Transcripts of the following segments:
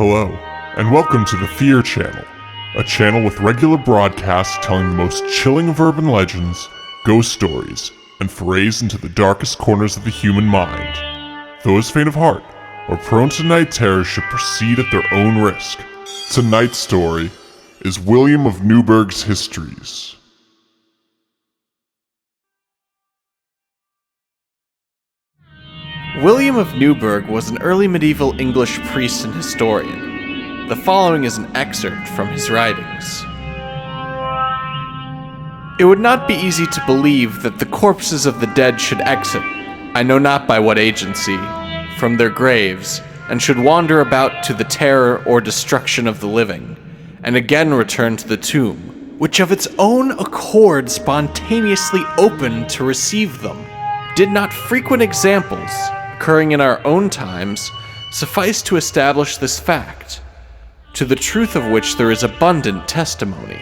Hello, and welcome to the Fear Channel, a channel with regular broadcasts telling the most chilling of urban legends, ghost stories, and forays into the darkest corners of the human mind. Those faint of heart or prone to night terrors should proceed at their own risk. Tonight's story is William of Newburgh's Histories. William of Newburgh was an early medieval English priest and historian. The following is an excerpt from his writings. It would not be easy to believe that the corpses of the dead should exit, I know not by what agency, from their graves, and should wander about to the terror or destruction of the living, and again return to the tomb, which of its own accord spontaneously opened to receive them. Did not frequent examples, occurring in our own times, suffice to establish this fact, to the truth of which there is abundant testimony?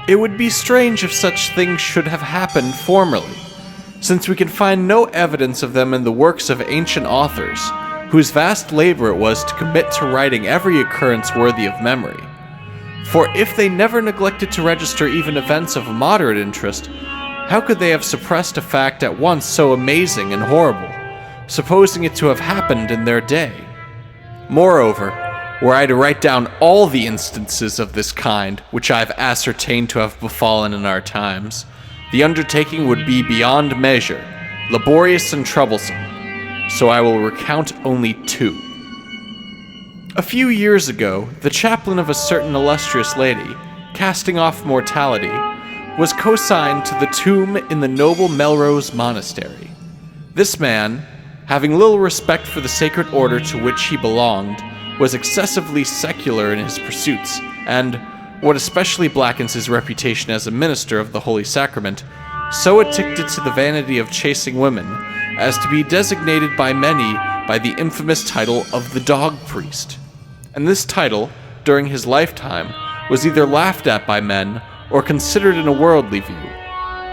It would be strange if such things should have happened formerly, since we can find no evidence of them in the works of ancient authors, whose vast labor it was to commit to writing every occurrence worthy of memory. For if they never neglected to register even events of moderate interest, how could they have suppressed a fact at once so amazing and horrible, supposing it to have happened in their day? Moreover, were I to write down all the instances of this kind which I have ascertained to have befallen in our times, the undertaking would be beyond measure, laborious and troublesome, so I will recount only two. A few years ago, the chaplain of a certain illustrious lady, casting off mortality, was co-signed to the tomb in the noble Melrose monastery. This man, having little respect for the sacred order to which he belonged, was excessively secular in his pursuits, and, what especially blackens his reputation as a minister of the Holy Sacrament, so addicted to the vanity of chasing women, as to be designated by many by the infamous title of the dog priest. And this title, during his lifetime, was either laughed at by men or considered in a worldly view.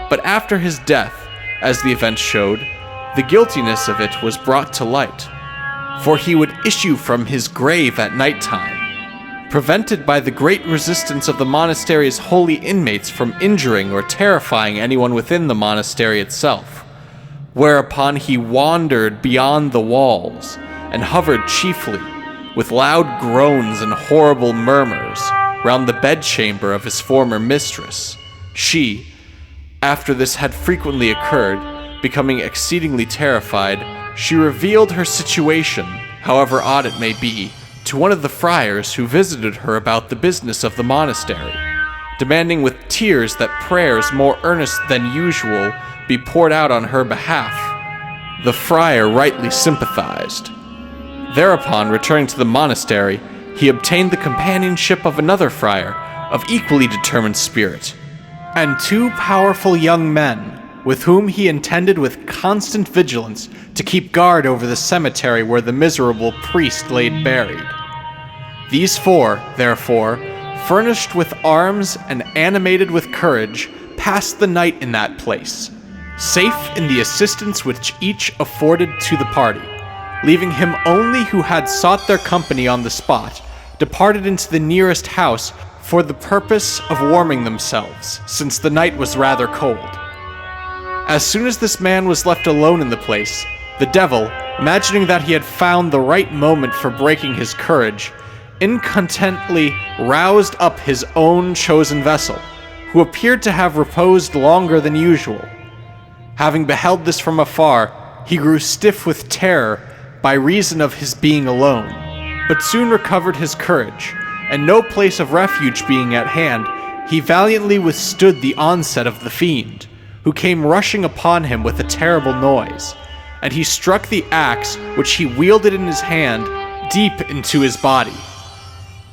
But after his death, as the events showed, the guiltiness of it was brought to light, for he would issue from his grave at night time, prevented by the great resistance of the monastery's holy inmates from injuring or terrifying anyone within the monastery itself, whereupon he wandered beyond the walls, and hovered chiefly, with loud groans and horrible murmurs, round the bedchamber of his former mistress. She, after this had frequently occurred, becoming exceedingly terrified, she revealed her situation, however odd it may be, to one of the friars who visited her about the business of the monastery, demanding with tears that prayers more earnest than usual be poured out on her behalf. The friar rightly sympathized. Thereupon, returning to the monastery, he obtained the companionship of another friar, of equally determined spirit, and two powerful young men, with whom he intended with constant vigilance to keep guard over the cemetery where the miserable priest lay buried. These four, therefore, furnished with arms and animated with courage, passed the night in that place, safe in the assistance which each afforded to the party, leaving him only who had sought their company on the spot, departed into the nearest house for the purpose of warming themselves, since the night was rather cold. As soon as this man was left alone in the place, the devil, imagining that he had found the right moment for breaking his courage, incontinently roused up his own chosen vessel, who appeared to have reposed longer than usual. Having beheld this from afar, he grew stiff with terror by reason of his being alone, but soon recovered his courage, and no place of refuge being at hand, he valiantly withstood the onset of the fiend, who came rushing upon him with a terrible noise, and he struck the axe which he wielded in his hand deep into his body.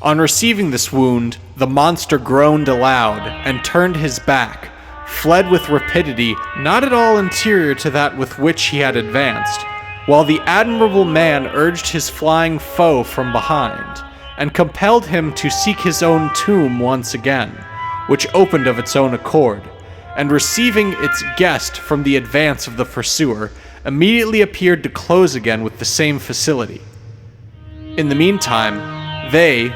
On receiving this wound, the monster groaned aloud, and turned his back, fled with rapidity not at all inferior to that with which he had advanced, while the admirable man urged his flying foe from behind, and compelled him to seek his own tomb once again, which opened of its own accord, and receiving its guest from the advance of the pursuer, immediately appeared to close again with the same facility. In the meantime, They,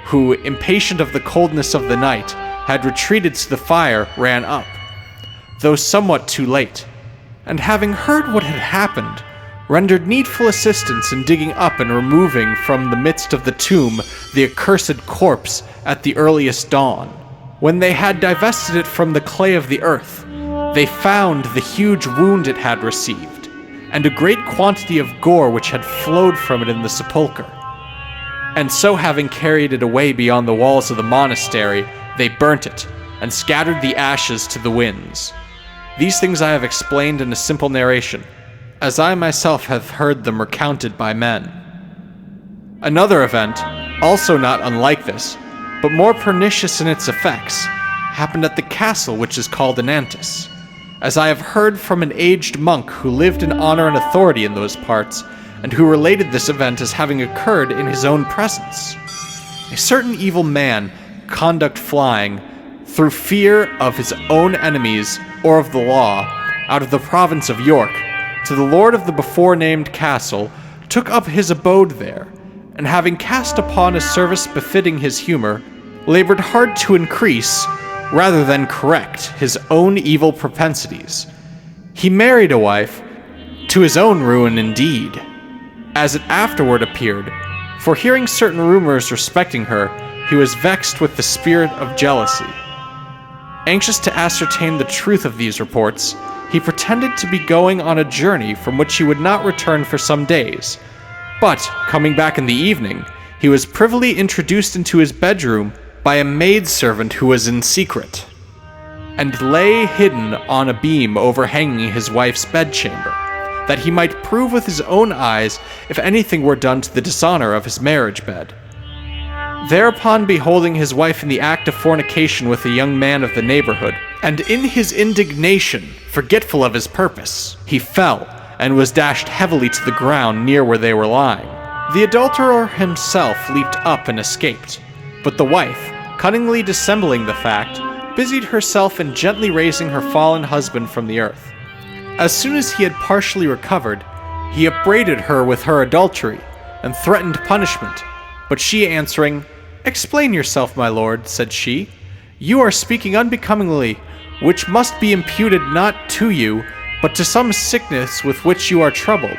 who, impatient of the coldness of the night, had retreated to the fire, ran up, though somewhat too late, and having heard what had happened, rendered needful assistance in digging up and removing from the midst of the tomb the accursed corpse at the earliest dawn. When they had divested it from the clay of the earth, they found the huge wound it had received, and a great quantity of gore which had flowed from it in the sepulchre. And so having carried it away beyond the walls of the monastery, they burnt it, and scattered the ashes to the winds. These things I have explained in a simple narration, as I myself have heard them recounted by men. Another event, also not unlike this, but more pernicious in its effects, happened at the castle which is called Anantis, as I have heard from an aged monk who lived in honor and authority in those parts, and who related this event as having occurred in his own presence. A certain evil man, conduct flying, through fear of his own enemies or of the law, out of the province of York, to the lord of the before-named castle, took up his abode there, and having cast upon a service befitting his humor, labored hard to increase, rather than correct, his own evil propensities. He married a wife, to his own ruin indeed, as it afterward appeared, for hearing certain rumors respecting her, he was vexed with the spirit of jealousy. Anxious to ascertain the truth of these reports, he pretended to be going on a journey from which he would not return for some days. But, coming back in the evening, he was privily introduced into his bedroom by a maidservant who was in secret, and lay hidden on a beam overhanging his wife's bedchamber, that he might prove with his own eyes if anything were done to the dishonor of his marriage bed. Thereupon, beholding his wife in the act of fornication with a young man of the neighborhood, and in his indignation, forgetful of his purpose, he fell, and was dashed heavily to the ground near where they were lying. The adulterer himself leaped up and escaped, but the wife, cunningly dissembling the fact, busied herself in gently raising her fallen husband from the earth. As soon as he had partially recovered, he upbraided her with her adultery, and threatened punishment, but she answering, "Explain yourself, my lord," said she. "You are speaking unbecomingly, which must be imputed not to you, but to some sickness with which you are troubled."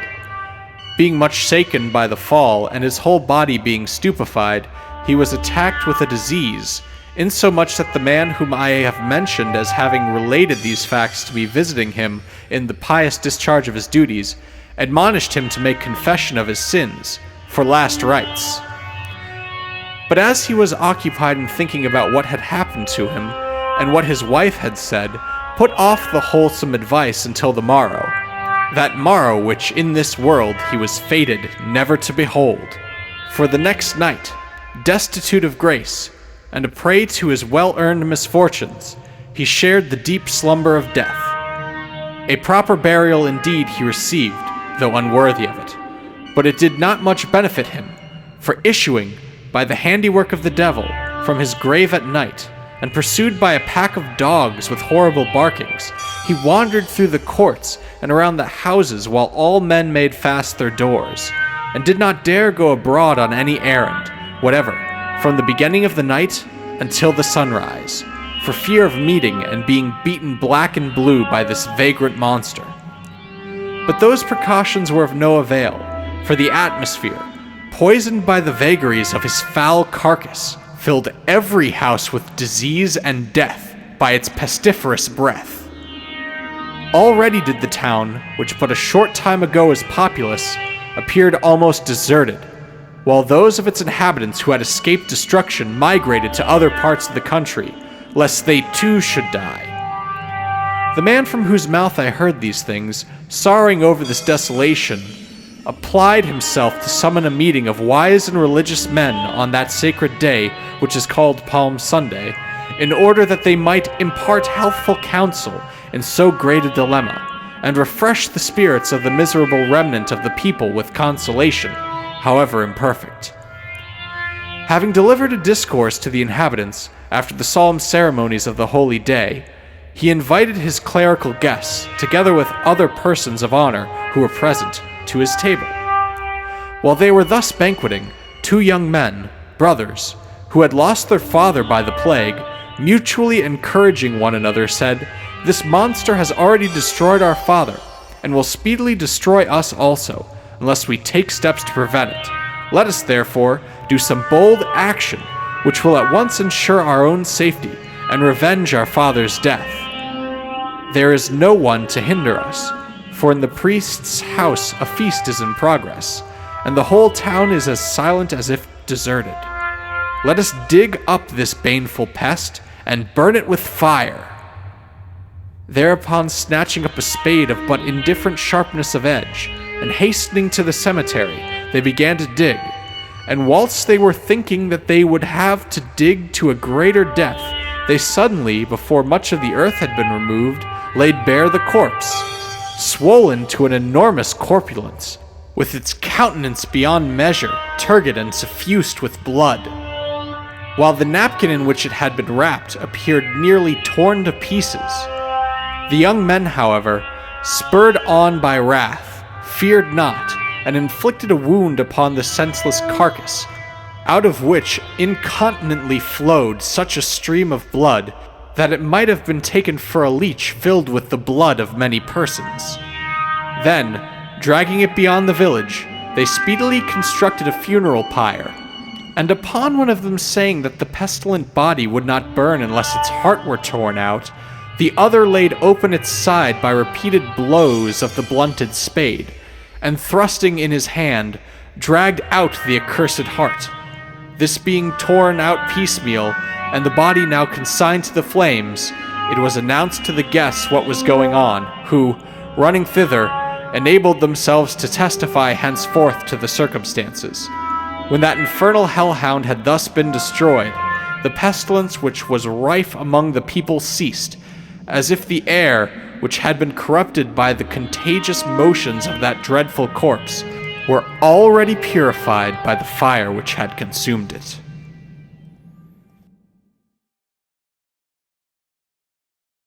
Being much shaken by the fall, and his whole body being stupefied, he was attacked with a disease, insomuch that the man whom I have mentioned as having related these facts to me visiting him in the pious discharge of his duties, admonished him to make confession of his sins, for last rites. But as he was occupied in thinking about what had happened to him, and what his wife had said, put off the wholesome advice until the morrow, that morrow which in this world he was fated never to behold. For the next night, destitute of grace, and a prey to his well-earned misfortunes, he shared the deep slumber of death. A proper burial indeed he received, though unworthy of it, but it did not much benefit him, for issuing, by the handiwork of the devil, from his grave at night, and pursued by a pack of dogs with horrible barkings, he wandered through the courts and around the houses while all men made fast their doors, and did not dare go abroad on any errand whatever, from the beginning of the night until the sunrise, for fear of meeting and being beaten black and blue by this vagrant monster. But those precautions were of no avail, for the atmosphere, poisoned by the vagaries of his foul carcass, filled every house with disease and death by its pestiferous breath. Already did the town, which but a short time ago was populous, appeared almost deserted, while those of its inhabitants who had escaped destruction migrated to other parts of the country, lest they too should die. The man from whose mouth I heard these things, sorrowing over this desolation, applied himself to summon a meeting of wise and religious men on that sacred day which is called Palm Sunday, in order that they might impart healthful counsel in so great a dilemma, and refresh the spirits of the miserable remnant of the people with consolation, however imperfect. Having delivered a discourse to the inhabitants after the solemn ceremonies of the holy day, he invited his clerical guests, together with other persons of honor who were present, to his table. While they were thus banqueting, two young men, brothers, who had lost their father by the plague, mutually encouraging one another, said, "This monster has already destroyed our father, and will speedily destroy us also, unless we take steps to prevent it. Let us, therefore, do some bold action, which will at once ensure our own safety, and revenge our father's death. There is no one to hinder us, for in the priest's house a feast is in progress, and the whole town is as silent as if deserted. Let us dig up this baneful pest, and burn it with fire." Thereupon, snatching up a spade of but indifferent sharpness of edge, and hastening to the cemetery, they began to dig. And whilst they were thinking that they would have to dig to a greater depth, they suddenly, before much of the earth had been removed, laid bare the corpse, swollen to an enormous corpulence, with its countenance beyond measure turgid and suffused with blood, while the napkin in which it had been wrapped appeared nearly torn to pieces. The young men, however, spurred on by wrath, feared not, and inflicted a wound upon the senseless carcass, out of which incontinently flowed such a stream of blood that it might have been taken for a leech filled with the blood of many persons. Then, dragging it beyond the village, they speedily constructed a funeral pyre, and upon one of them saying that the pestilent body would not burn unless its heart were torn out, the other laid open its side by repeated blows of the blunted spade, and thrusting in his hand, dragged out the accursed heart. This being torn out piecemeal, and the body now consigned to the flames, it was announced to the guests what was going on, who, running thither, enabled themselves to testify henceforth to the circumstances. When that infernal hellhound had thus been destroyed, the pestilence which was rife among the people ceased, as if the air, which had been corrupted by the contagious motions of that dreadful corpse, were already purified by the fire which had consumed it.